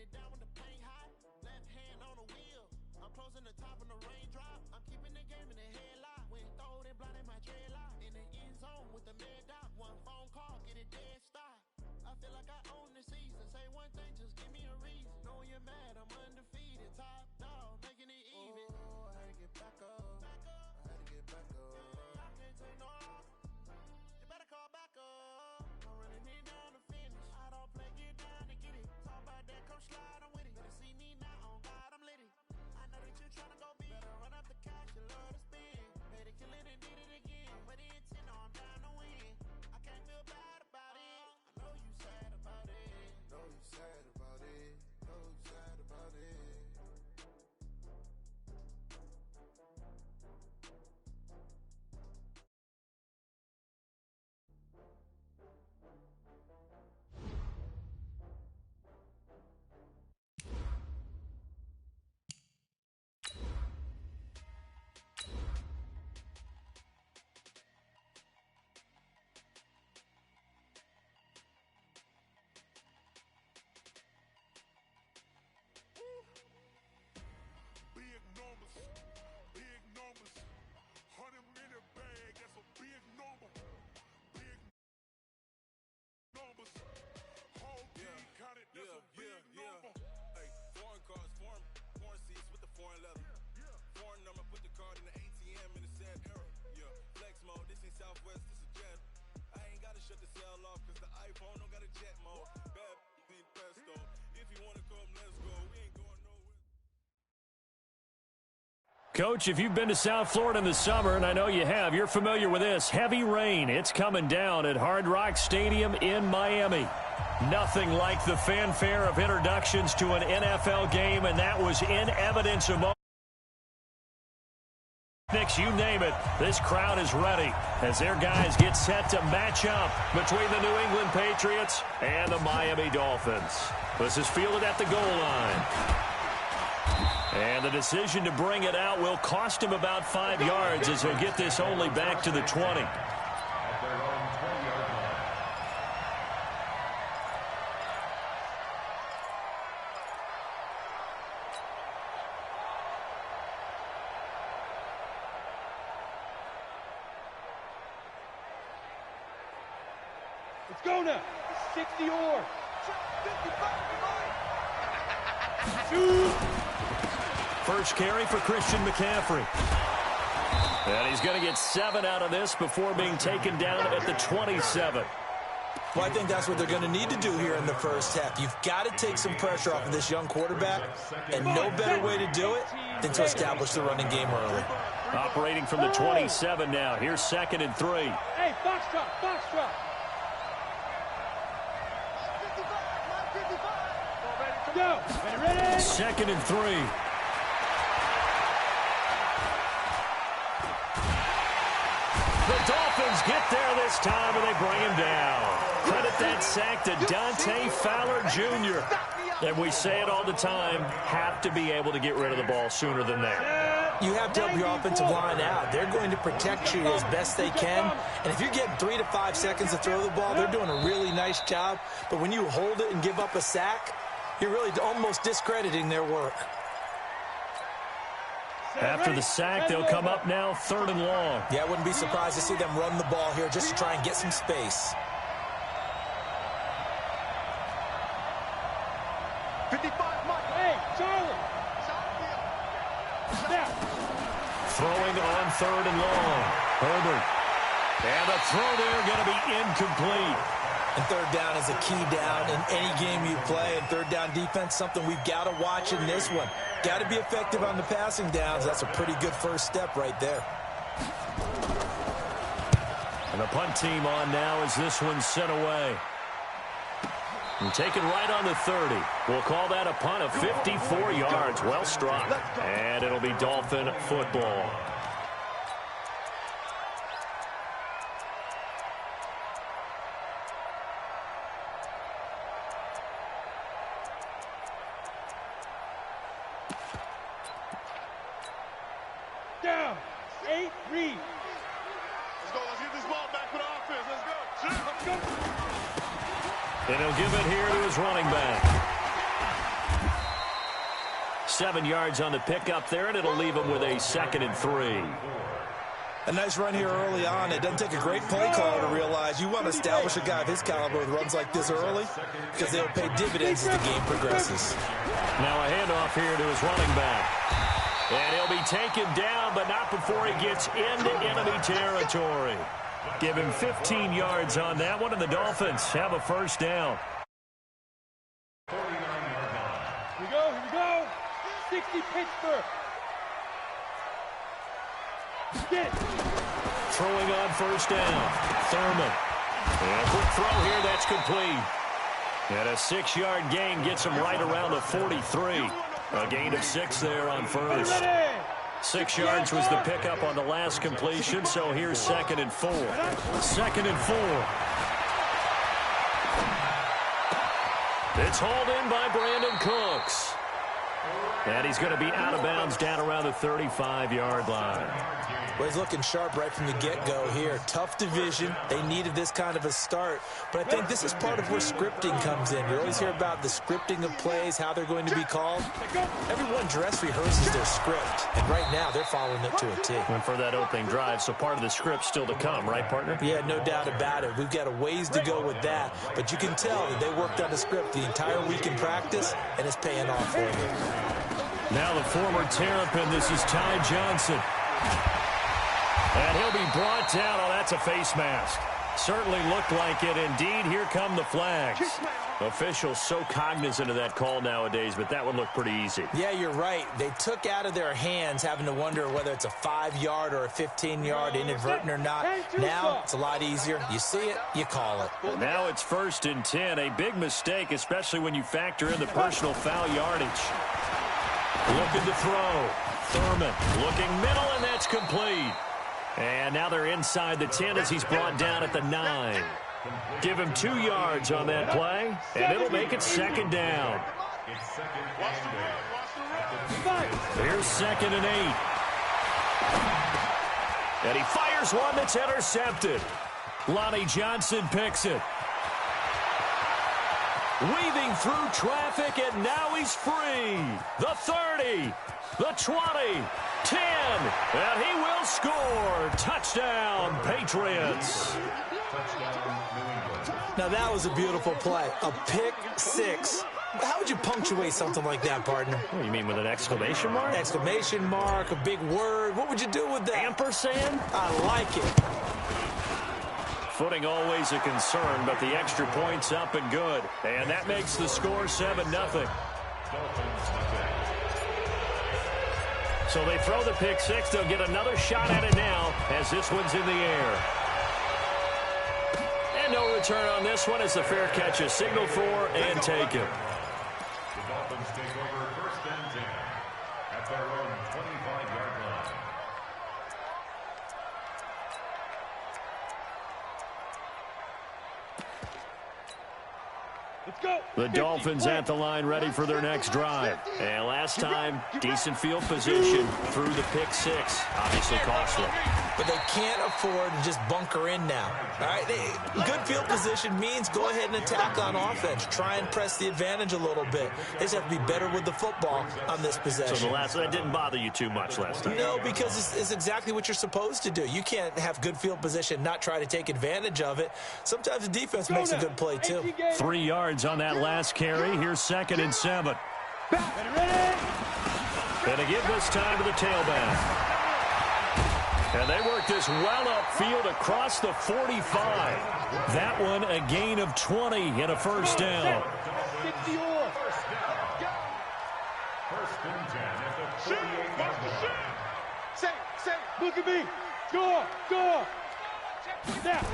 it down when the paint hot. Left hand on the wheel. I'm closing the top of the raindrop. I'm keeping the game in the headlock. When throwed and blinded my dreadlock. In the end zone with the mad dot. One phone call, get it dead stop. I feel like I own the season. Say one thing, just give me a reason. Know you're mad, I'm undefeated. Top dog, making it even. Oh, I had to get back up. I had to get back up. I can't take no loss. You better call back up. I'm running it down to finish. I don't play, get down to get it. Talk about that, come slide, I'm with it. Better see me now, on God, I'm lit it. I know that you're trying to go big. Better run up the cash, you love to spin. Made it, kill it, and did it again. But the intent, no, I'm down to win. I can't feel bad about it. I know you sad about it. Know you sad about it. Know you sad about it. Big numbers, 100-minute bag, that's a big number. Big numbers, whole team counted, that's a big number. Hey, foreign cars, foreign seats with the foreign leather. Foreign number, put the card in the ATM in the sad era. Yeah, flex mode, this ain't Southwest, this is jet. I ain't gotta shut the cell off, cause the iPhone don't got a jet mode. Bad need pesto, if you wanna come, let's go. We ain't going nowhere. Coach, if you've been to South Florida in the summer, and I know you have, you're familiar with this. Heavy rain. It's coming down at Hard Rock Stadium in Miami. Nothing like the fanfare of introductions to an NFL game, and that was in evidence among you name it. This crowd is ready as their guys get set to match up between the New England Patriots and the Miami Dolphins. This is fielded at the goal line. And the decision to bring it out will cost him about 5 yards as he'll get this only back to the 20. Let's go now. 60 or. First carry for Christian McCaffrey. And he's going to get 7 out of this before being taken down at the 27. Well, I think that's what they're going to need to do here in the first half. You've got to take some pressure off of this young quarterback, and no better way to do it than to establish the running game early. Operating from the 27 now. Here's 2nd and 3. Hey, foxtrot, foxtrot. Go. Ready? 2nd and 3. The Dolphins get there this time, and they bring him down. Credit that sack to Dante Fowler Jr. And we say it all the time, have to be able to get rid of the ball sooner than that. You have to help your offensive line out. They're going to protect you as best they can. And if you're getting 3 to 5 seconds to throw the ball, they're doing a really nice job. But when you hold it and give up a sack, you're really almost discrediting their work. After the sack, they'll come up now 3rd and long. Yeah, I wouldn't be surprised to see them run the ball here just to try and get some space. 55, Mike. Hey, Charlie. Snap. Throwing on 3rd and long. Herbert. And the throw there going to be incomplete. And 3rd down is a key down in any game you play. And 3rd down defense, something we've got to watch in this one. Got to be effective on the passing downs. That's a pretty good first step right there. And the punt team on now as this one's sent away. And taken right on the 30. We'll call that a punt of 54 yards. Well struck. And it'll be Dolphin football. Down. 8, read. Let's go, let's get this ball back for the offense. Let's go. Let's go. And he'll give it here to his running back. 7 yards on the pickup there, and it'll leave him with a 2nd and 3. A nice run here early on. It doesn't take a great play caller to realize you want to establish a guy of his caliber with runs like this early because they'll pay dividends as the game progresses. Now a handoff here to his running back. And he'll be taken down, but not before he gets into enemy territory. Give him 15 yards on that one, and the Dolphins have a first down. Here we go. 60 Pittsburgh. Get it. Throwing on first down. Thurman. And a quick throw here, that's complete. And a 6-yard gain gets him right around the 43. A gain of 6 there on first. 6 yards was the pickup on the last completion, so here's 2nd and 4. 2nd and 4. It's hauled in by Brandon Cooks. And he's going to be out of bounds down around the 35-yard line. Well, he's looking sharp right from the get-go here. Tough division. They needed this kind of a start. But I think this is part of where scripting comes in. You always hear about the scripting of plays, how they're going to be called. Everyone dress rehearses their script. And right now, they're following it to a T. And for that opening drive, so part of the script still to come, right, partner? Yeah, no doubt about it. We've got a ways to go with that. But you can tell that they worked on the script the entire week in practice, and it's paying off for them. Now the former Terrapin, this is Ty Johnson. And he'll be brought down. Oh, that's a face mask. Certainly looked like it. Indeed, here come the flags. Officials so cognizant of that call nowadays, but that one looked pretty easy. Yeah, you're right. They took out of their hands having to wonder whether it's a 5-yard or a 15-yard inadvertent or not. Now it's a lot easier. You see it, you call it. Now it's 1st and 10. A big mistake, especially when you factor in the personal foul yardage. Looking to throw. Thurman looking middle, and that's complete. And now they're inside the 10 as he's brought down at the 9. Give him 2 yards on that play, and it'll make it 2nd down. Here's 2nd and 8. And he fires one that's intercepted. Lonnie Johnson picks it. Weaving through traffic, and now he's free. The 30, the 20, 10, and he will score. Touchdown, Patriots. Now that was a beautiful play. A pick 6. How would you punctuate something like that, partner? What do you mean, with an exclamation mark? Exclamation mark, a big word. What would you do with that? Ampersand? I like it. Footing always a concern, but the extra point's up and good. And that makes the score 7-0. So they throw the pick 6. They'll get another shot at it now as this one's in the air. And no return on this one as the fair catch is signaled for and taken. The Dolphins take over 1st and 10 at their own 25-yard line. Let's go. The Dolphins at the line ready for their next drive. And last time, decent field position through the pick 6. Obviously costly. But they can't afford to just bunker in now. All right, good field position means go ahead and attack on offense. Try and press the advantage a little bit. They just have to be better with the football on this possession. So that didn't bother you too much last time? No, because it's exactly what you're supposed to do. You can't have good field position and not try to take advantage of it. Sometimes the defense makes a good play, too. 3 yards on that last carry. Here's 2nd and 7. And to give this time to the tailback. And they work this well upfield across the 45. That one a gain of 20 and a first down. 60 or. First and 10 at the 48-yard line. Look at me. Go. Snap.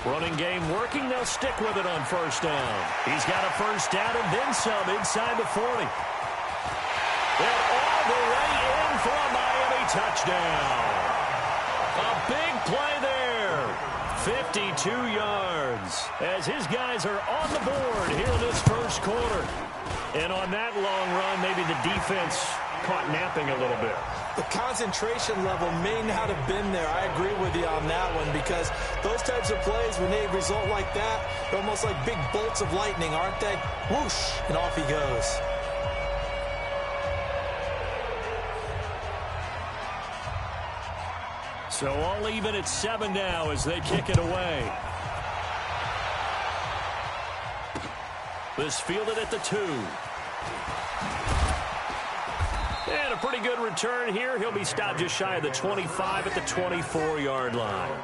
Running game working. They'll stick with it on first down. He's got a first down and then some inside the 40. And all the way in for a Miami touchdown. A big play there. 52 yards as his guys are on the board here in this first quarter. And on that long run, maybe the defense caught napping a little bit. The concentration level may not have been there. I agree with you on that one because those types of plays, when they result like that, they're almost like big bolts of lightning, aren't they? Whoosh, and off he goes. So all even at 7 now as they kick it away. This fielded at the 2. And a pretty good return here. He'll be stopped just shy of the 25 at the 24-yard line.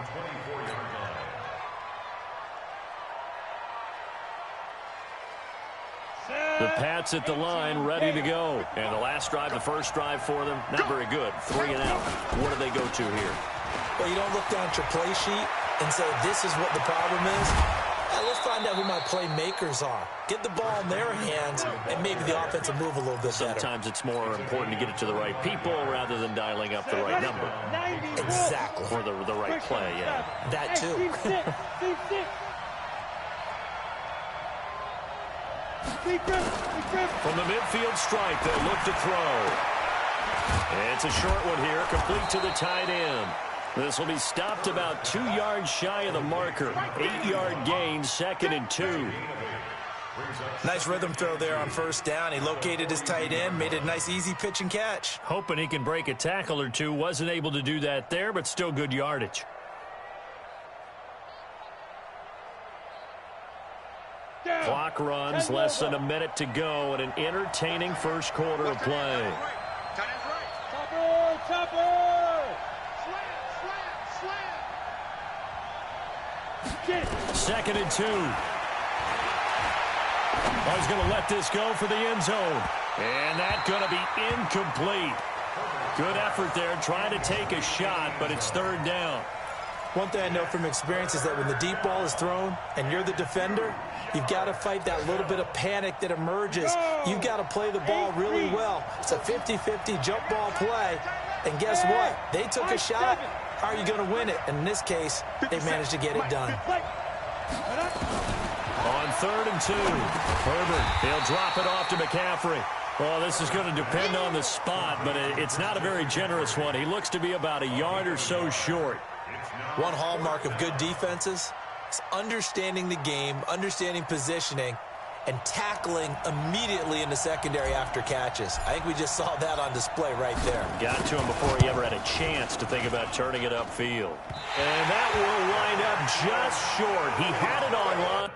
The Pats at the line, ready to go. And the last drive, the first drive for them, not very good. 3 and out. What do they go to here? Well, you don't look down at your play sheet and say, this is what the problem is. Let's find out who my playmakers are. Get the ball in their hands, and maybe the offense will move a little bit better. Sometimes it's more important to get it to the right people rather than dialing up the right number. Exactly. Or the right play, yeah. That too. From the midfield stripe, they'll look to throw. And it's a short one here, complete to the tight end. This will be stopped about 2 yards shy of the marker. 8-yard gain, 2nd and 2. Nice rhythm throw there on first down. He located his tight end, made it a nice easy pitch and catch. Hoping he can break a tackle or two. Wasn't able to do that there, but still good yardage. Clock runs, less than a minute to go, and an entertaining first quarter of play. Second and 2. I was going to let this go for the end zone. And that's going to be incomplete. Good effort there, trying to take a shot, but it's 3rd down. One thing I know from experience is that when the deep ball is thrown and you're the defender, you've got to fight that little bit of panic that emerges. You've got to play the ball really well. It's a 50-50 jump ball play. And guess what? They took a shot. How are you going to win it? And in this case, they managed to get it done. On 3rd and 2, Herbert, he'll drop it off to McCaffrey. Well, this is going to depend on the spot, but it's not a very generous one. He looks to be about a yard or so short. One hallmark of good defenses is understanding the game, understanding positioning, and tackling immediately in the secondary after catches. I think we just saw that on display right there. Got to him before he ever had a chance to think about turning it upfield. And that will wind up just short. He had it on line.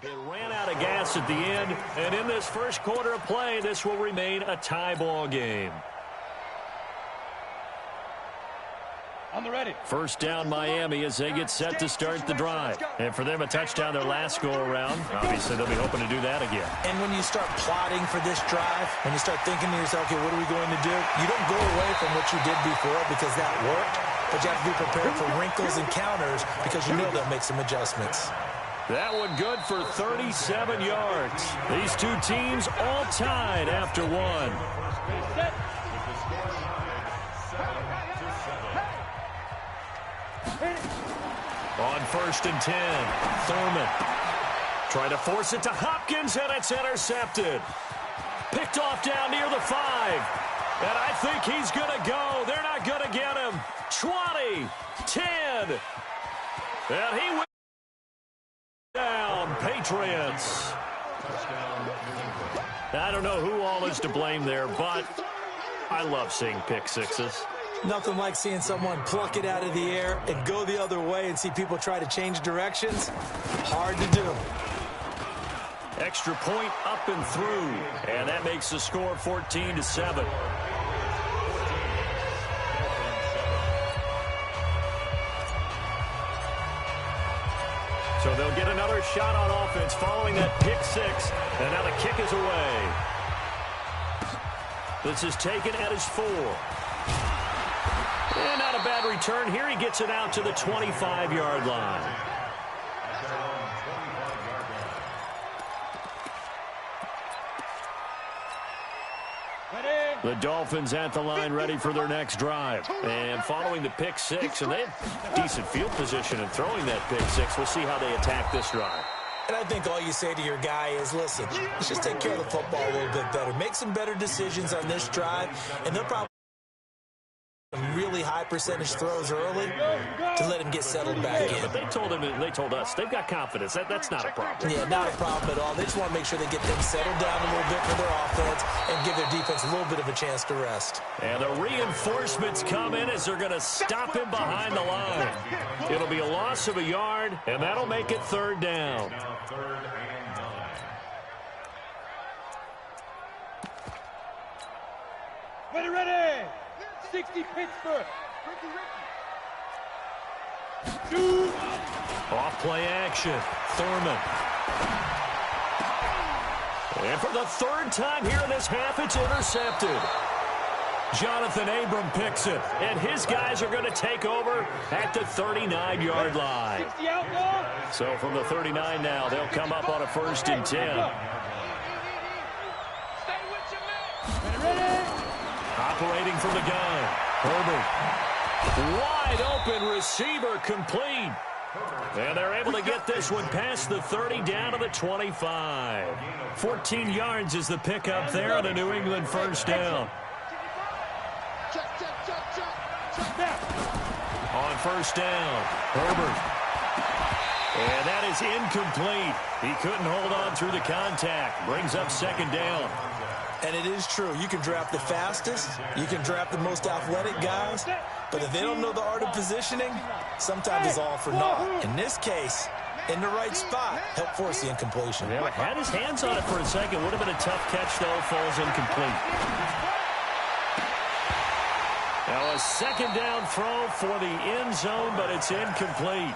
They ran out of gas at the end, and in this first quarter of play, this will remain a tie ball game. On the ready. First down Miami as they get set to start the drive. And for them, a touchdown their last go-around. Obviously, they'll be hoping to do that again. And when you start plotting for this drive, when you start thinking to yourself, okay, what are we going to do? You don't go away from what you did before because that worked, but you have to be prepared for wrinkles and counters because you know they'll make some adjustments. That one good for 37 yards. These two teams all tied after one. On 1st and 10, Thurman trying to force it to Hopkins, and it's intercepted. Picked off down near the 5. And I think he's going to go. They're not going to get him. 20, 10. And he went down, Patriots. I don't know who all is to blame there, but I love seeing pick sixes. Nothing like seeing someone pluck it out of the air and go the other way and see people try to change directions. Hard to do. Extra point up and through, and that makes the score 14-7. So they'll get another shot on offense following that pick six, and now the kick is away. This is taken at his 4. And not a bad return here. He gets it out to the 25-yard line. The Dolphins at the line ready for their next drive. And following the pick six, and they have decent field position in throwing that pick six. We'll see how they attack this drive. And I think all you say to your guy is, listen, let's just take care of the football a little bit better. Make some better decisions on this drive, and they'll probably really high percentage throws early to let him get settled back in. But they told us they've got confidence. That's not a problem. Yeah, not a problem at all. They just want to make sure they get things settled down a little bit for their offense and give their defense a little bit of a chance to rest. And the reinforcements come in as they're going to stop him behind the line. It'll be a loss of a yard, and that'll make it third down. Ready. 60 Pittsburgh. Off play action. Thurman. And for the third time here in this half, it's intercepted. Jonathan Abram picks it, and his guys are going to take over at the 39-yard line. So from the 39 now, they'll come up on a 1st and 10. Operating from the gun. Herbert. Wide open receiver complete. And they're able to get this one past the 30 down to the 25. 14 yards is the pickup there on a New England 1st down. On 1st down, Herbert. And that is incomplete. He couldn't hold on through the contact. Brings up 2nd down. And it is true. You can draft the fastest. You can draft the most athletic guys. But if they don't know the art of positioning, sometimes it's all for naught. In this case, in the right spot, help force the incompletion. Yeah, had his hands on it for a second. Would have been a tough catch, though. Falls incomplete. Now a 2nd down throw for the end zone, but it's incomplete.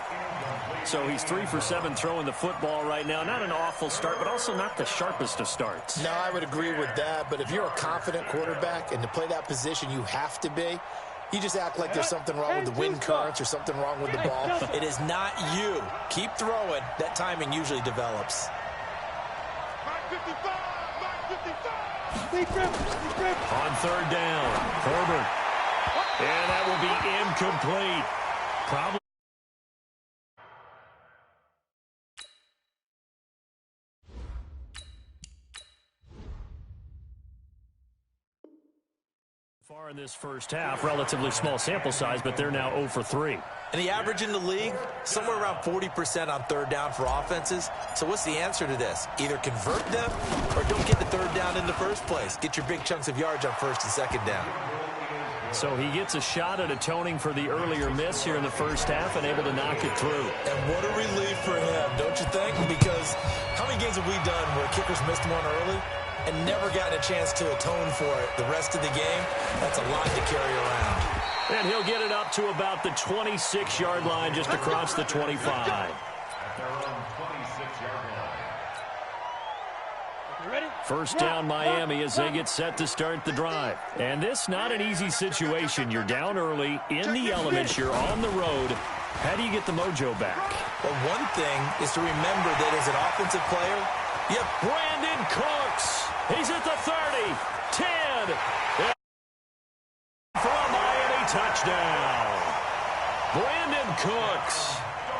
So he's 3 for 7 throwing the football right now. Not an awful start, but also not the sharpest of starts. No, I would agree with that. But if you're a confident quarterback and to play that position you have to be, you just act like there's something wrong with the wind currents or something wrong with the ball. It is not you. Keep throwing. That timing usually develops. On 3rd down, Herbert. And that will be incomplete. Probably. Far in this first half, relatively small sample size, but they're now 0 for 3. And the average in the league, somewhere around 40% on 3rd down for offenses. So what's the answer to this? Either convert them or don't get the 3rd down in the first place. Get your big chunks of yards on 1st and 2nd down. So he gets a shot at atoning for the earlier miss here in the first half and able to knock it through. And what a relief for him, don't you think? Because how many games have we done where kickers missed one early and never gotten a chance to atone for it the rest of the game? That's a lot to carry around. And he'll get it up to about the 26-yard line, just across the 25. First down Miami as they get set to start the drive. And this not an easy situation. You're down early, in the elements, you're on the road. How do you get the mojo back? Well, one thing is to remember that as an offensive player, you have Brandon Cooks. He's at the 30, 10. For a Miami touchdown. Brandon Cooks,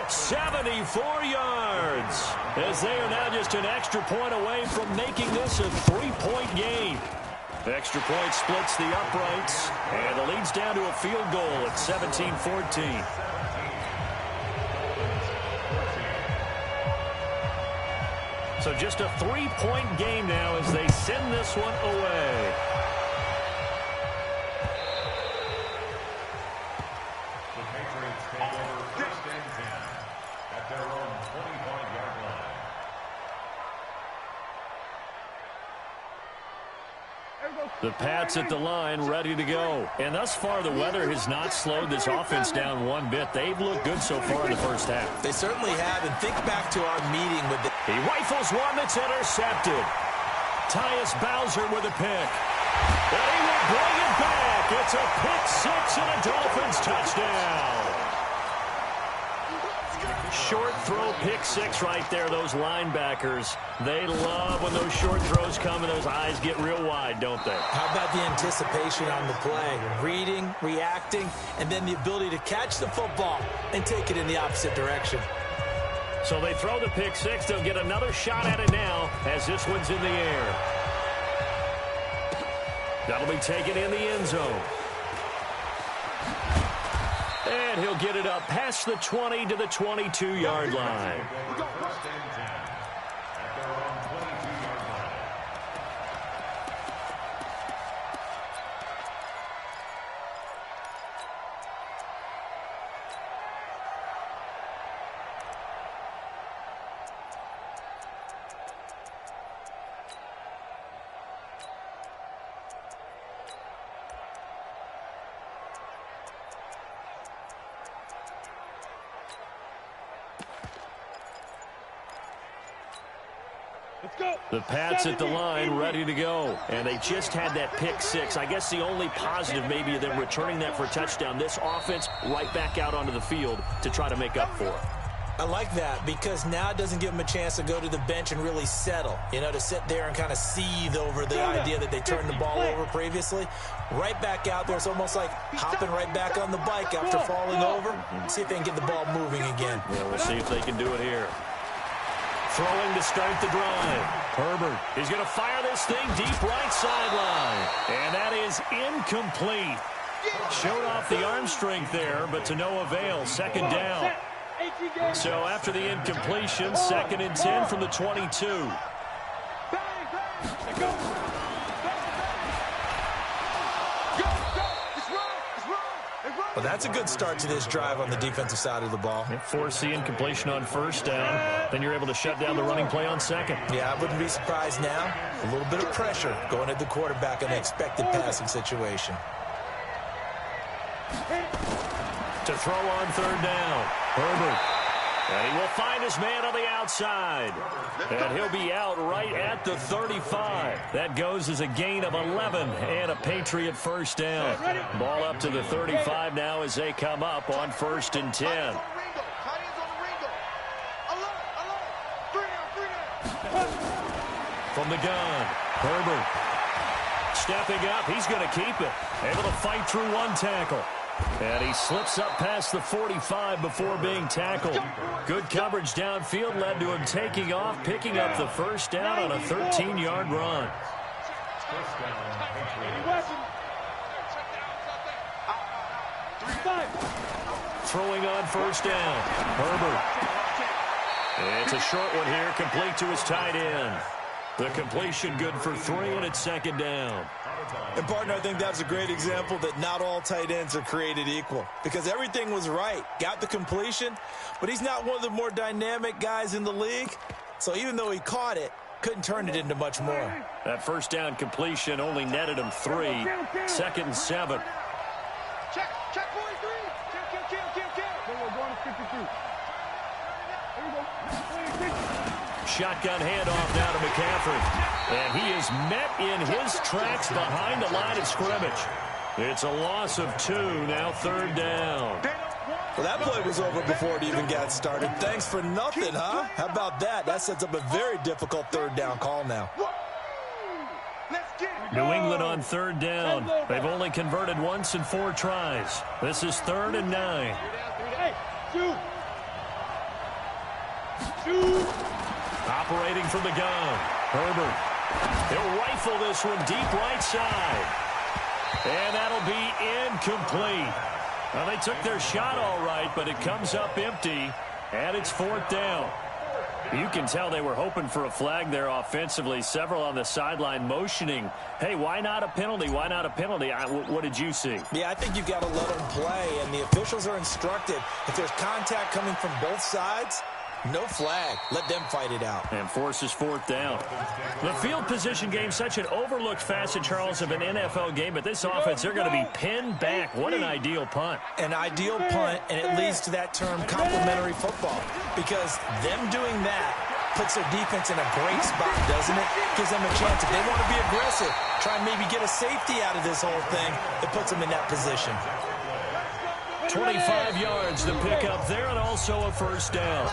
74 yards. As they are now just an extra point away from making this a 3-point game. The extra point splits the uprights, and the lead's down to a field goal at 17-14. So just a 3-point game now as they send this one away. The Patriots take over 1st and 10 at their own 25-yard line. The Pats at the line, ready to go. And thus far, the weather has not slowed this offense down one bit. They've looked good so far in the first half. They certainly have. And think back to our meeting with the... He rifles one that's intercepted. Tyus Bowser with a pick. And he will bring it back. It's a pick six and a Dolphins touchdown. Short throw, pick six right there, those linebackers. They love when those short throws come and those eyes get real wide, don't they? How about the anticipation on the play? Reading, reacting, and then the ability to catch the football and take it in the opposite direction. So they throw the pick six. They'll get another shot at it now as this one's in the air. That'll be taken in the end zone. And he'll get it up past the 20 to the 22-yard line. The Pats at the line, ready to go. And they just had that pick six. I guess the only positive maybe of them returning that for a touchdown. This offense right back out onto the field to try to make up for it. I like that because now it doesn't give them a chance to go to the bench and really settle. You know, to sit there and kind of seethe over the idea that they turned the ball over previously. Right back out there. It's almost like hopping right back on the bike after falling over. See if they can get the ball moving again. Yeah, we'll see if they can do it here. Throwing to start the drive. Herbert is going to fire this thing deep right sideline. And that is incomplete. Showed off the arm strength there, but to no avail. Second down. So after the incompletion, 2nd and 10 from the 22. Well, that's a good start to this drive on the defensive side of the ball. Force the incompletion on first down. Then you're able to shut down the running play on second. Yeah, I wouldn't be surprised now. A little bit of pressure going at the quarterback in an expected passing situation. To throw on third down. Herbert. And he will find his man on the outside. And he'll be out right at the 35. That goes as a gain of 11 and a Patriot first down. Ball up to the 35 now as they come up on 1st and 10. From the gun, Herbert. Stepping up, he's going to keep it. Able to fight through one tackle. And he slips up past the 45 before being tackled. Good coverage downfield led to him taking off, picking up the first down on a 13-yard run. Throwing on first down. Herbert. It's a short one here, complete to his tight end. The completion good for 3, and it's 2nd down. And, partner, I think that's a great example that not all tight ends are created equal because everything was right. Got the completion, but he's not one of the more dynamic guys in the league. So even though he caught it, couldn't turn it into much more. That first down completion only netted him 3. 2nd and 7. Check, boys, 3. Kill. We're going to 52. Here we go. Shotgun handoff now to McCaffrey. And he is met in his tracks behind the line of scrimmage. It's a loss of 2, now 3rd down. Well, that play was over before it even got started. Thanks for nothing, huh? How about that? That sets up a very difficult 3rd down call now. New England on 3rd down. They've only converted once in 4 tries. This is 3rd and 9. Operating from the gun. Herbert. He'll rifle this one deep right side. And that'll be incomplete. Well, they took their shot all right, but it comes up empty. And it's 4th down. You can tell they were hoping for a flag there offensively. Several on the sideline motioning. Hey, why not a penalty? Why not a penalty? What did you see? Yeah, I think you've got to let them play. And the officials are instructed, if there's contact coming from both sides, no flag. Let them fight it out. And forces 4th down. The field position game, such an overlooked facet, Charles, of an NFL game. But this offense, they're going to be pinned back. What an ideal punt. An ideal punt, and it leads to that term complementary football. Because them doing that puts their defense in a great spot, doesn't it? Gives them a chance. If they want to be aggressive, try and maybe get a safety out of this whole thing, it puts them in that position. 25 yards to pick up there and also a first down.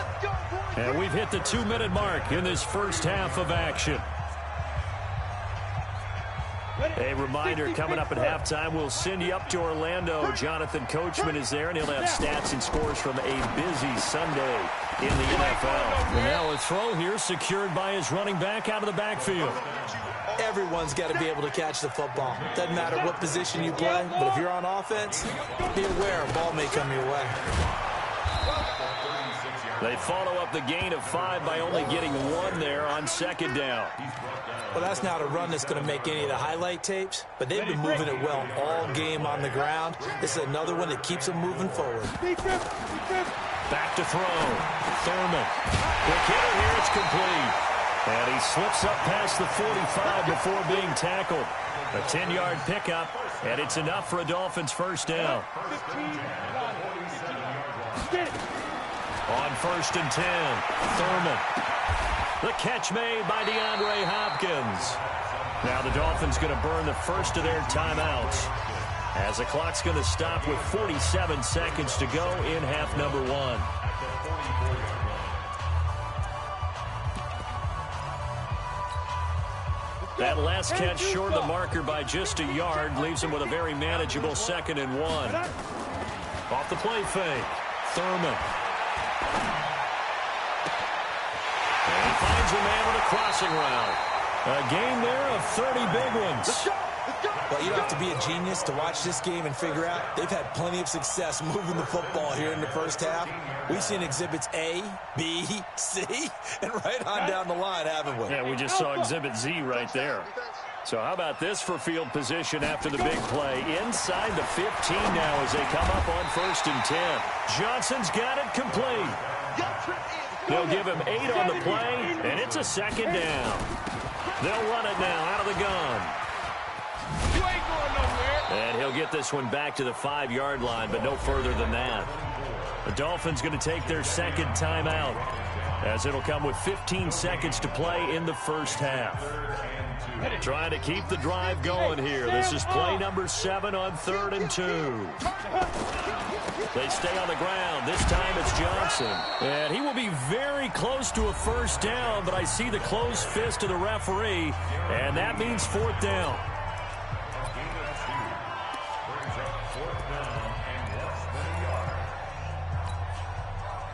And we've hit the 2-minute mark in this first half of action. A reminder, coming up at halftime, we'll send you up to Orlando. Jonathan Coachman is there, and he'll have stats and scores from a busy Sunday in the NFL. And now a throw here secured by his running back out of the backfield. Everyone's got to be able to catch the football. Doesn't matter what position you play, but if you're on offense, be aware a ball may come your way. They follow up the gain of 5 by only getting 1 there on second down. Well, that's not a run that's going to make any of the highlight tapes, but they've been moving it well all game on the ground. This is another one that keeps them moving forward. Back to throw. Thurman. Quick hitter here. It's complete. And he slips up past the 45 before being tackled. A 10-yard pickup, and it's enough for a Dolphins first down. On 1st and 10, Thurman. The catch made by DeAndre Hopkins. Now the Dolphins going to burn the first of their timeouts, as the clock's going to stop with 47 seconds to go in half number 1. That last catch short of the marker by just a yard leaves him with a very manageable 2nd and 1. Off the play fake, Thurman. And he finds a man with a crossing route. A game there of 30 big ones. Well, you don't have to be a genius to watch this game and figure out they've had plenty of success moving the football here in the first half. We've seen exhibits A, B, C, and right on down the line, haven't we? Yeah, we just saw exhibit Z right there. So how about this for field position after the big play? Inside the 15 now as they come up on 1st and 10. Johnson's got it complete. They'll give him 8 on the play, and it's a 2nd down. They'll run it now out of the gun. And he'll get this one back to the 5-yard line, but no further than that. The Dolphins going to take their 2nd timeout, as it'll come with 15 seconds to play in the first half. Trying to keep the drive going here. This is play number 7 on 3rd and 2. They stay on the ground. This time it's Johnson. And he will be very close to a first down, but I see the closed fist of the referee, and that means 4th down.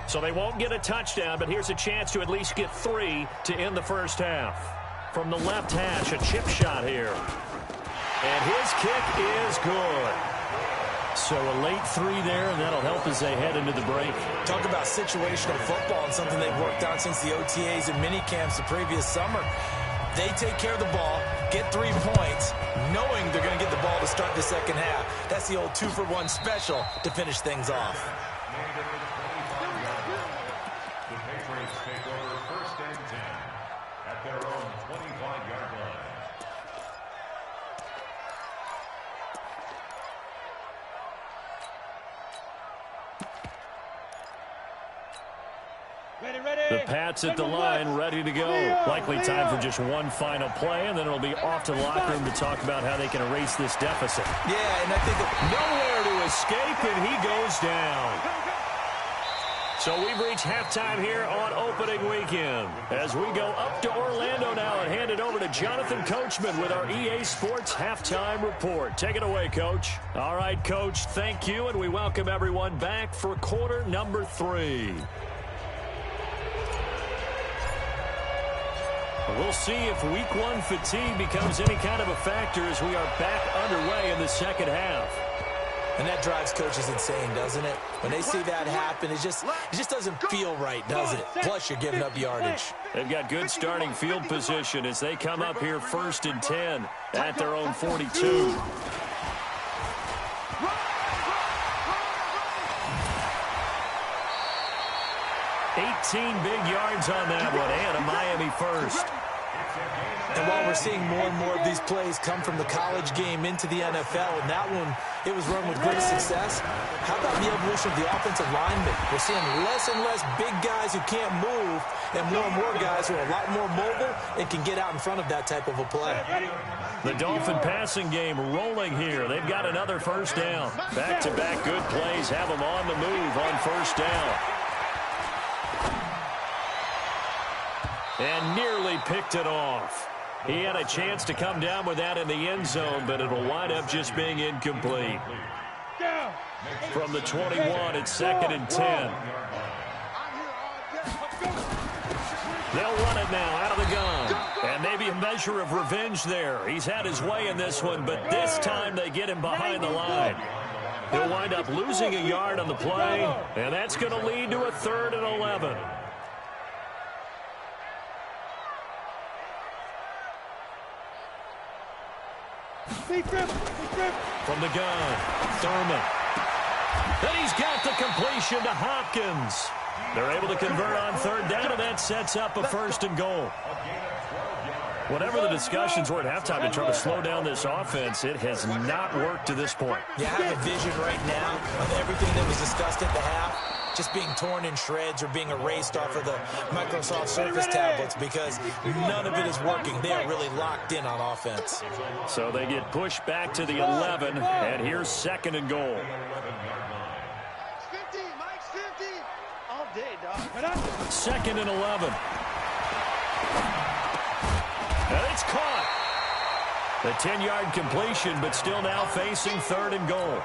So they won't get a touchdown, but here's a chance to at least get 3 to end the first half. From the left hash, a chip shot here. And his kick is good. So a late 3 there, and that'll help as they head into the break. Talk about situational football and something they've worked on since the OTAs and mini camps the previous summer. They take care of the ball, get 3 points, knowing they're going to get the ball to start the second half. That's the old 2-for-1 special to finish things off. The Patriots take over 1st and 10 at their own 25-yard line. The Pats at the line, ready to go. Likely time for just one final play, and then it'll be off to the locker room to talk about how they can erase this deficit. Yeah, and I think nowhere to escape, and he goes down. So we've reached halftime here on opening weekend as we go up to Orlando now and hand it over to Jonathan Coachman with our EA Sports halftime report. Take it away, Coach. All right, Coach, thank you, and we welcome everyone back for quarter number 3. We'll see if week 1 fatigue becomes any kind of a factor as we are back underway in the second half. And that drives coaches insane, doesn't it? When they see that happen, it just doesn't feel right, does it? Plus, you're giving up yardage. They've got good starting field position as they come up here 1st and 10 at their own 42. Big yards on that one, and a Miami first. And while we're seeing more and more of these plays come from the college game into the NFL, and that one, it was run with great success, how about the evolution of the offensive linemen? We're seeing less and less big guys who can't move, and more guys who are a lot more mobile and can get out in front of that type of a play. The Dolphin passing game rolling here. They've got another first down. Back-to-back good plays have them on the move on first down. And nearly picked it off. He had a chance to come down with that in the end zone, but it'll wind up just being incomplete. From the 21, it's 2nd and 10. They'll run it now out of the gun. And maybe a measure of revenge there. He's had his way in this one, but this time they get him behind the line. He'll wind up losing a yard on the play, and that's going to lead to a 3rd and 11. From the gun, Thurman. Then he's got the completion to Hopkins. They're able to convert on 3rd down, and that sets up a 1st and goal. Whatever the discussions were at halftime to try to slow down this offense, it has not worked to this point. You have a vision right now of everything that was discussed at the half just being torn in shreds or being erased off of the Microsoft Surface tablets because none of it is working. They are really locked in on offense. So they get pushed back to the 11, and here's 2nd and goal. Mike's 50, Mike's 50. All day, dog. 2nd and 11. And it's caught. The 10-yard completion, but still now facing 3rd and goal.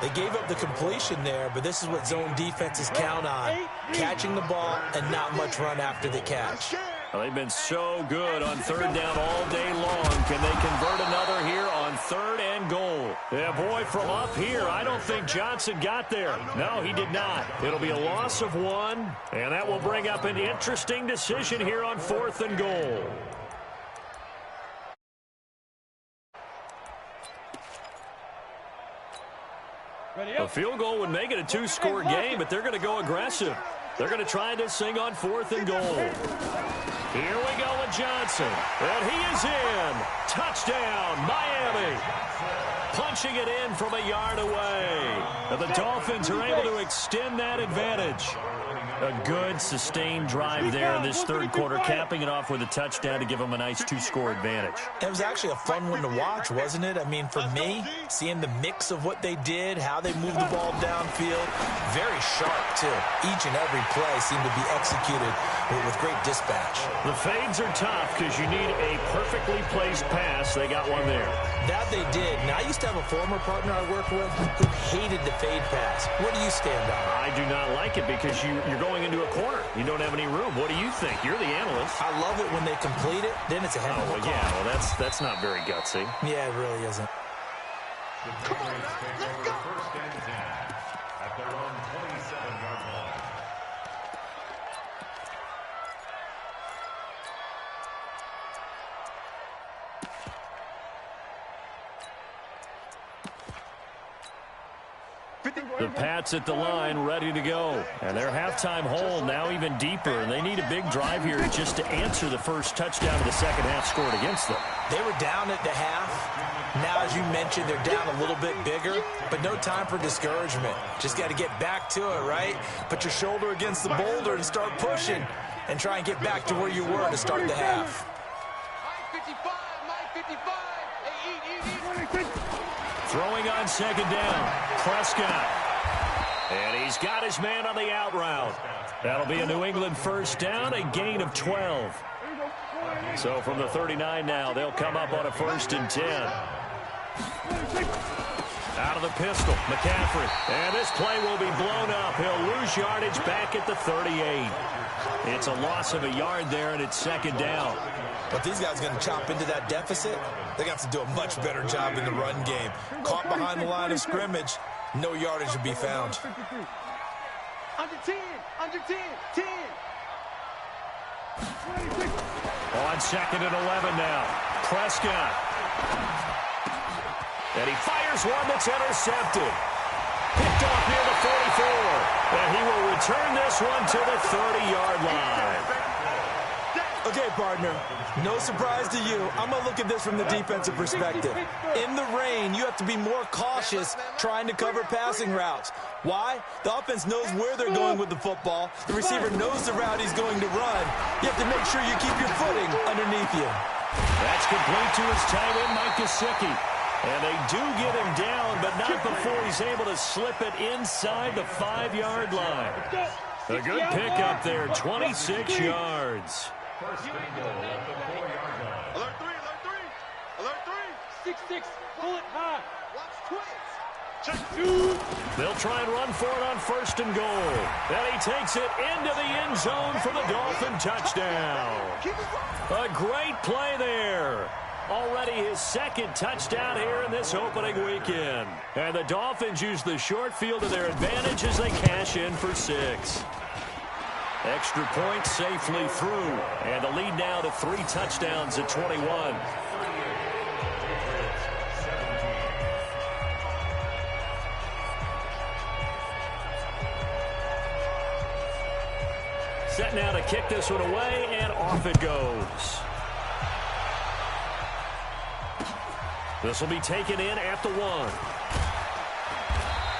They gave up the completion there, but this is what zone defenses count on. Catching the ball and not much run after the catch. Well, they've been so good on 3rd down all day long. Can they convert another here on 3rd and goal? Yeah, boy, from up here, I don't think Johnson got there. No, he did not. It'll be a loss of 1, and that will bring up an interesting decision here on 4th and goal. A field goal would make it a 2-score game, but they're going to go aggressive. They're going to try this thing on 4th and goal. Here we go with Johnson. And he is in. Touchdown, Miami. Punching it in from a yard away. And the Dolphins are able to extend that advantage. A good, sustained drive there in this 3rd quarter, capping it off with a touchdown to give them a nice 2-score advantage. It was actually a fun one to watch, wasn't it? I mean, for me, seeing the mix of what they did, how they moved the ball downfield, very sharp, too. Each and every play seemed to be executed with great dispatch. The fades are tough because you need a perfectly placed pass. They got one there. That they did. Now, I used to have a former partner I worked with who hated the fade pass. Where do you stand on it? I do not like it because you're going into a corner. You don't have any room. What do you think? You're the analyst. I love it when they complete it. Then it's a heck of a call. Yeah, well, that's not very gutsy. Yeah, it really isn't. Come on, let's go. 1st and 10 at their own 27-yard line. The Pats at the line, ready to go. And their halftime hole now even deeper, and they need a big drive here just to answer the first touchdown of the second half scored against them. They were down at the half. Now, as you mentioned, they're down a little bit bigger, but no time for discouragement. Just got to get back to it, right? Put your shoulder against the boulder and start pushing and try and get back to where you were to start the half. Mike 55, Mike 55. Hey, eat. Throwing on 2nd down, Prescott. And he's got his man on the out route. That'll be a New England 1st down, a gain of 12. So from the 39 now, they'll come up on a 1st and 10. Out of the pistol, McCaffrey. And this play will be blown up. He'll lose yardage back at the 38. It's a loss of a yard there, and it's 2nd down. But these guys are going to chop into that deficit. They got to do a much better job in the run game. Caught behind the line of scrimmage, no yardage to be found. Under 10, 10. On 2nd and 11 now, Prescott. And he fires one that's intercepted. Picked off near the 44. And he will return this one to the 30-yard line. Okay, partner, no surprise to you. I'm going to look at this from the defensive perspective. In the rain, you have to be more cautious trying to cover passing routes. Why? The offense knows where they're going with the football. The receiver knows the route he's going to run. You have to make sure you keep your footing underneath you. That's complete to his tight end, Mike Gesicki. And they do get him down, but not before he's able to slip it inside the 5-yard line. A good pickup there, 26 yards. First and goal at the 4-yard line. Alert 3, alert 3. Alert 3. 6-6, pull it high. Watch twins. Check. They'll try and run for it on first and goal. And he takes it into the end zone for the Dolphin touchdown. A great play there. Already his second touchdown here in this opening weekend. And the Dolphins use the short field to their advantage as they cash in for 6. Extra point safely through. And the lead now to 3 touchdowns at 21. Set now to kick this one away, and off it goes. This will be taken in at the 1.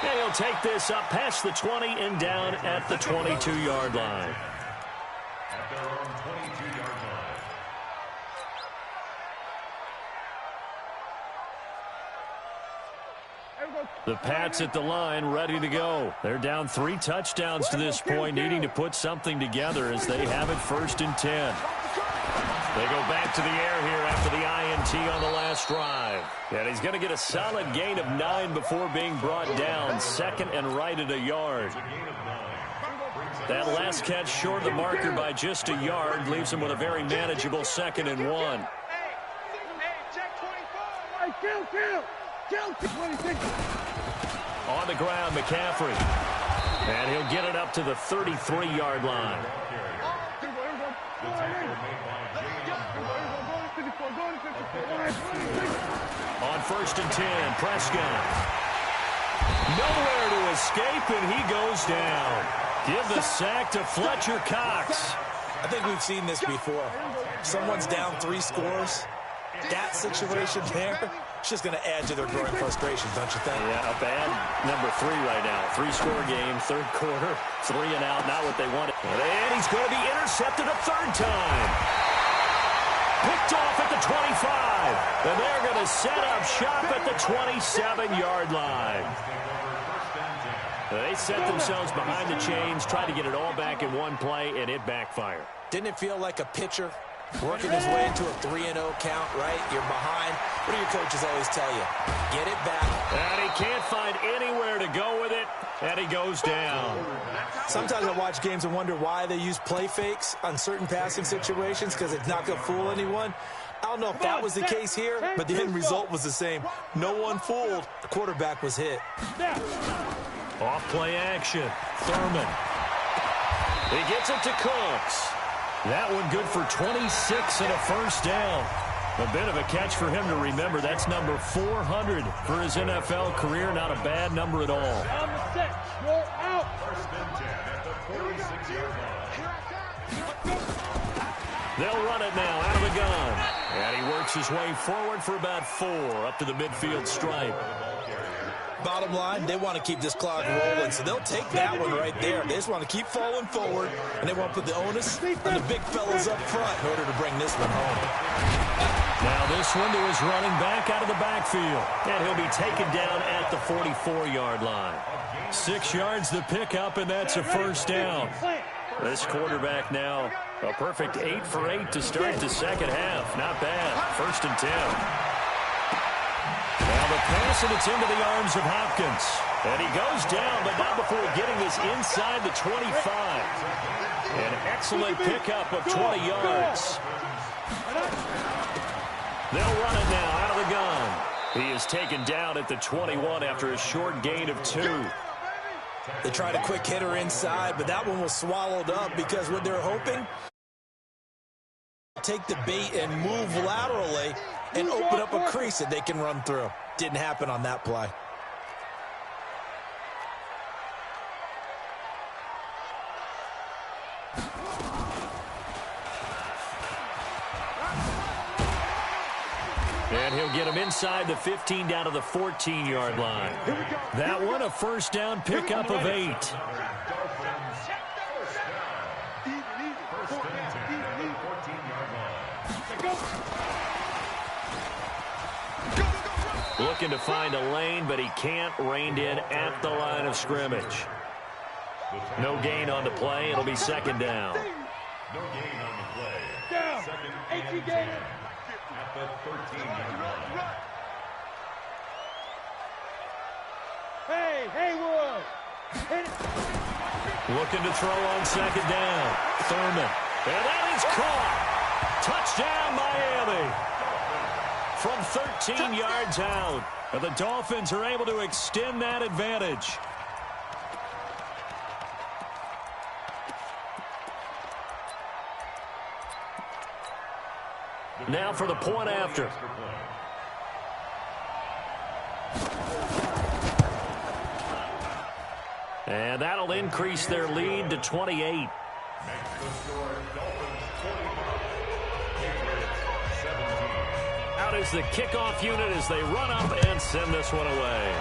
And he'll take this up past the 20 and down at the 22-yard line. At their own 22-yard line. The Pats at the line, ready to go. They're down 3 touchdowns to this point, needing to put something together as they have it 1st and 10. They go back to the air here after the INT on the last drive. And he's going to get a solid gain of 9 before being brought down. 2nd and right at a yard. That last catch short of the marker by just a yard leaves him with a very manageable 2nd and 1. Hey, check 24. On the ground, McCaffrey. And he'll get it up to the 33-yard line. On 1st and 10, Prescott. Nowhere to escape, and he goes down. Give the sack to Fletcher Cox. I think we've seen this before. Someone's down 3 scores. That situation there, it's just going to add to their growing frustration, don't you think? Yeah, a bad number 3 right now. 3-score game, 3rd quarter, 3 and out, not what they wanted. And he's going to be intercepted a 3rd time. Picked off at the 25. And they're going to set up shop at the 27-yard line. They set themselves behind the chains, tried to get it all back in one play, and it backfired. Didn't it feel like a pitcher working his way into a 3-0 count, right? You're behind. What do your coaches always tell you? Get it back. And he can't find anywhere to go with it, and he goes down. Sometimes I watch games and wonder why they use play fakes on certain passing situations, because it's not going to fool anyone. I don't know if that was the case here, but the end result was the same. No one fooled. The quarterback was hit. Off play action. Thurman. He gets it to Cooks. That one good for 26 and a 1st down. A bit of a catch for him to remember. That's number 400 for his NFL career. Not a bad number at all. On the set. You're out. 1st and 10 at the 46-yard line. They'll run it now out of the gun. And he works his way forward for about 4 up to the midfield stripe. Bottom line, they want to keep this clock rolling, so they'll take that one right there. They just want to keep falling forward, and they want to put the onus on the big fellas up front in order to bring this one home. Now this one to his running back out of the backfield. And he'll be taken down at the 44-yard line. 6 yards the pickup, and that's a 1st down. This quarterback now a perfect 8 for 8 to start the 2nd half. Not bad. 1st and 10. Now the pass, and it's into the arms of Hopkins. And he goes down, but not before getting this inside the 25. An excellent pickup of 20 yards. They'll run it now out of the gun. He is taken down at the 21 after a short gain of 2. They tried a quick hitter inside, but that one was swallowed up because what they're hoping, take the bait and move laterally and open up a crease that they can run through. Didn't happen on that play. And he'll get him inside the 15 down to the 14-yard line. That one a 1st down pickup of 8. Looking to find a lane, but he can't. Reined in at the line of scrimmage. No gain on the play. It'll be second down. No gain on the play. Down. Second and 10 at the 13-yard line. Hey, Haywood. Hit it. Looking to throw on second down. Thurman. And that is caught. Touchdown, Miami. From 13 yards out. And the Dolphins are able to extend that advantage. Now for the point after. And that'll increase their lead to 28. Out is the kickoff unit as they run up and send this one away.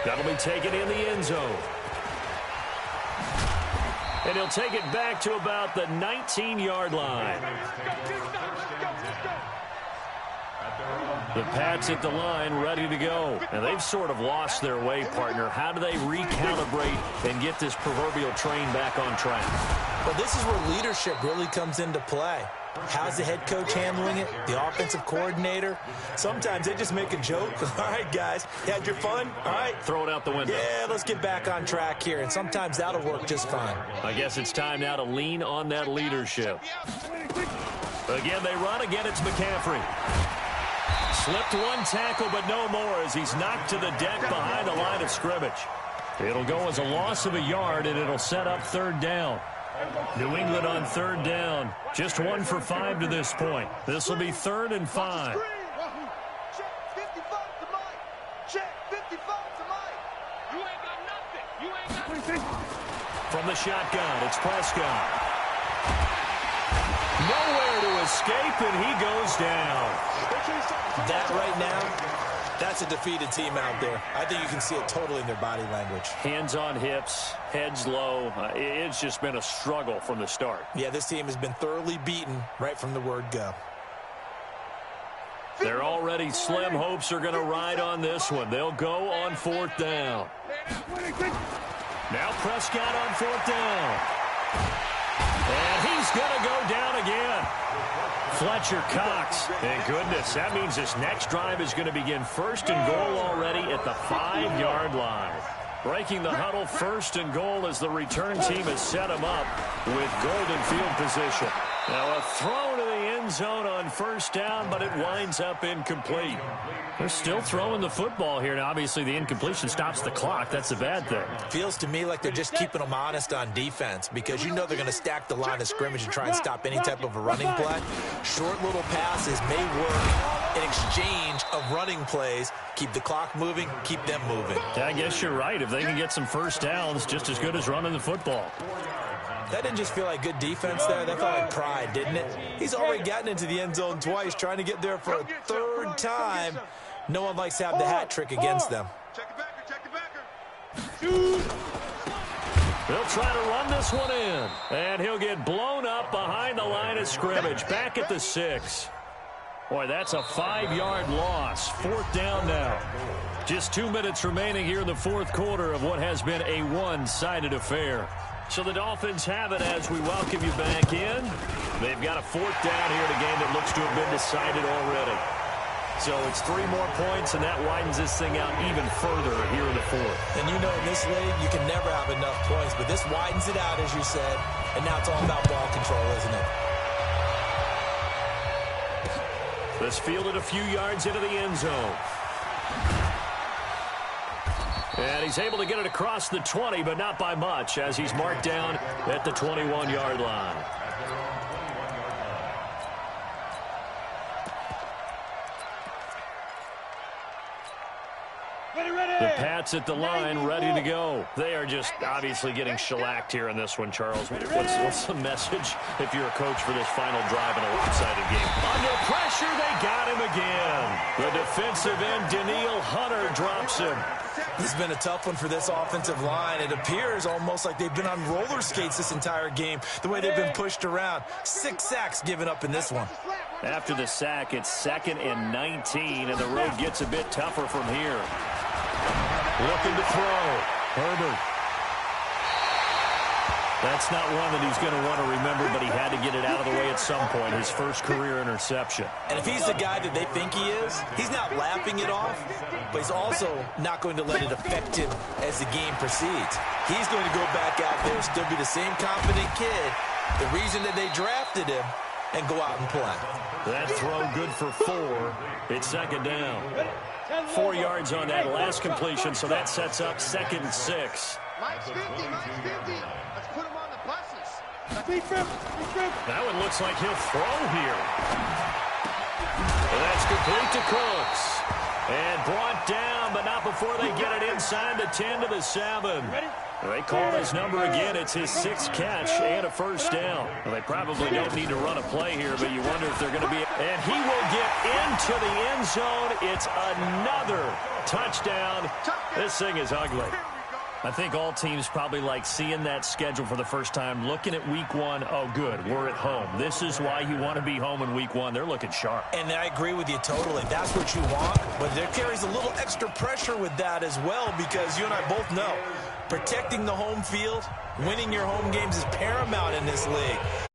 That'll be taken in the end zone. And he'll take it back to about the 19-yard line. The Pats at the line, ready to go. And they've sort of lost their way, partner. How do they recalibrate and get this proverbial train back on track? Well, this is where leadership really comes into play. How's the head coach handling it? The offensive coordinator? Sometimes they just make a joke. All right, guys, you had your fun? All right. Throw it out the window. Yeah, let's get back on track here. And sometimes that'll work just fine. I guess it's time now to lean on that leadership. Again, they run. Again, it's McCaffrey. Slipped one tackle, but no more as he's knocked to the deck behind the line of scrimmage. It'll go as a loss of a yard, and it'll set up third down. New England on third down. Just 1 for 5 to this point. This will be 3rd and 5. Check 55 to Mike. Check 55 to Mike. You ain't got nothing. You ain't got nothing. From the shotgun, it's Prescott. Nowhere to escape, and he goes down. That right now, that's a defeated team out there. I think you can see it totally in their body language. Hands on hips, heads low. It's just been a struggle from the start. Yeah, this team has been thoroughly beaten right from the word go. They're already slim hopes are going to ride on this one. They'll go on 4th down. Now Prescott on 4th down. And he's going to go down again. Fletcher Cox. Thank goodness. That means this next drive is going to begin 1st and goal already at the 5-yard line. Breaking the huddle, 1st and goal as the return team has set him up with golden field position. Now a throw to the end zone on 1st down, but it winds up incomplete. They're still throwing the football here. Now, obviously, the incompletion stops the clock. That's the bad thing. Feels to me like they're just keeping them honest on defense because you know they're going to stack the line of scrimmage and try and stop any type of a running play. Short little passes may work in exchange of running plays. Keep the clock moving, keep them moving. Yeah, I guess you're right. If they can get some 1st downs, just as good as running the football. That didn't just feel like good defense there. That felt like pride, didn't it? He's already gotten into the end zone twice, trying to get there for a 3rd time. No one likes to have the hat trick against them. Check it backer, check it backer. They'll try to run this one in. And he'll get blown up behind the line of scrimmage. Back at the 6. Boy, that's a 5-yard loss. 4th down now. Just 2 minutes remaining here in the 4th quarter of what has been a one-sided affair. So the Dolphins have it as we welcome you back in. They've got a 4th down here in a game that looks to have been decided already. So it's 3 more points, and that widens this thing out even further here in the 4th. And you know in this league, you can never have enough points, but this widens it out, as you said, and now it's all about ball control, isn't it? This fielded a few yards into the end zone. And he's able to get it across the 20, but not by much, as he's marked down at the 21-yard line. The Pats at the line, ready to go. They are just obviously getting shellacked here in this one, Charles. What's the message if you're a coach for this final drive in a lopsided game? Under pressure, they got him again. The defensive end, Danielle Hunter, drops him. This has been a tough one for this offensive line. It appears almost like they've been on roller skates this entire game, the way they've been pushed around. 6 sacks given up in this one. After the sack, it's 2nd and 19, and the road gets a bit tougher from here. Looking to throw. Herbert. That's not one that he's going to want to remember, but he had to get it out of the way at some point, his first career interception. And if he's the guy that they think he is, he's not laughing it off, but he's also not going to let it affect him as the game proceeds. He's going to go back out there and still be the same confident kid, the reason that they drafted him, and go out and play. That throw good for 4. It's 2nd down. 4 yards on that last completion, so that sets up 2nd and 6. Mike's 50, Mike's 50. Let's put him on the buses. That one looks like he'll throw here. And that's complete to Cooks. And brought down, but not before they get it inside the 10 to the 7. They call his number again. It's his 6th catch and a first down. Well, they probably don't need to run a play here, but you wonder if they're going to be. And he will get into the end zone. It's another touchdown. This thing is ugly. I think all teams probably like seeing that schedule for the first time, looking at week 1. Oh, good, we're at home. This is why you want to be home in week 1. They're looking sharp. And I agree with you totally. That's what you want, but there carries a little extra pressure with that as well, because you and I both know protecting the home field, winning your home games is paramount in this league.